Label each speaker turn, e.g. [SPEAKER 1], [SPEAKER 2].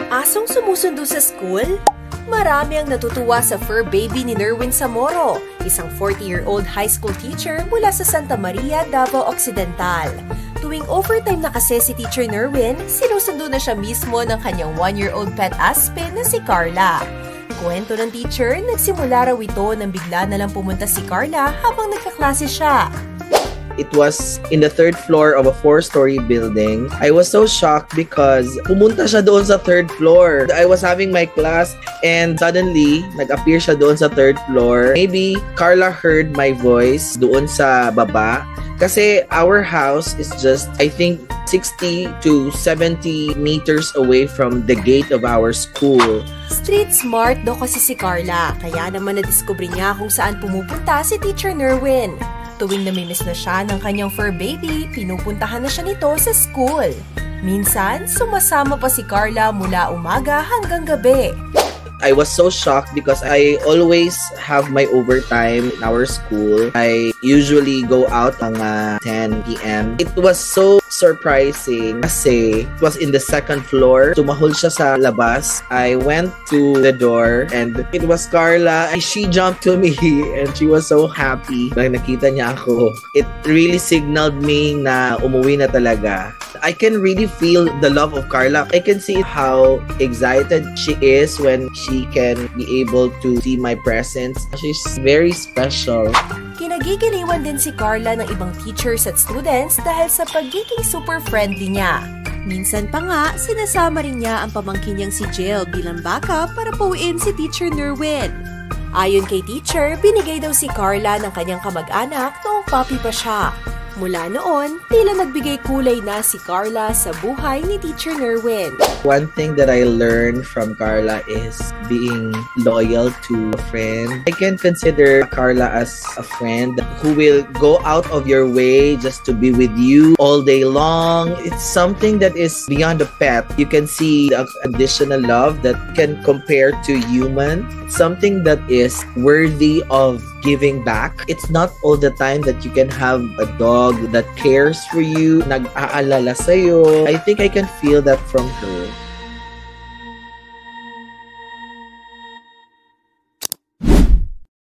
[SPEAKER 1] Asong sumusundo sa school? Marami ang natutuwa sa fur baby ni Nerwin Zamoro, isang 40-year-old high school teacher mula sa Santa Maria, Davao Occidental. Tuwing overtime na kasi si Teacher Nerwin, sinusundo na siya mismo ng kanyang 1-year-old pet Aspen na si Carla. Kwento ng teacher, nagsimula raw ito nang bigla na lang pumunta si Carla habang nagkaklase siya.
[SPEAKER 2] It was in the 3rd floor of a 4-story building. I was so shocked because pumunta siya doon sa 3rd floor. I was having my class and suddenly, nag-appear siya doon sa 3rd floor. Maybe Carla heard my voice doon sa baba. Kasi our house is just, I think, 60 to 70 meters away from the gate of our school.
[SPEAKER 1] Street smart daw kasi si Carla, kaya naman nadiskubre niya kung saan pumupunta si Teacher Nerwin. Tuwing namimiss na siya ng kanyang fur baby, pinupuntahan na siya nito sa school. Minsan, sumasama pa si Carla mula umaga hanggang gabi.
[SPEAKER 2] I was so shocked because I always have my overtime in our school. I usually go out mga 10 p.m. It was so surprising kasi it was in the 2nd floor. Tumahol siya sa labas. I went to the door and it was Carla. She jumped to me and she was so happy nang nakita niya ako. It really signaled me na umuwi na talaga. I can really feel the love of Carla. I can see how excited she is when she can be able to see my presence. She's very special.
[SPEAKER 1] Kinagigiliwan din si Carla ng ibang teachers at students dahil sa pagiging super friendly niya. Minsan pa nga, sinasama rin niya ang pamangkin niyang si Jill bilang backup para pauwiin si Teacher Nerwin. Ayon kay teacher, binigay daw si Carla ng kanyang kamag-anak noong puppy pa siya. Mula noon, tila nagbigay kulay na si Carla sa buhay ni Teacher Nerwin.
[SPEAKER 2] One thing that I learned from Carla is being loyal to a friend. I can consider Carla as a friend who will go out of your way just to be with you all day long. It's something that is beyond a pet. You can see the additional love that can compare to human. Something that is worthy of giving back. It's not all the time that you can have a dog that cares for you, nag-aalala sa'yo. I think I can feel that from her.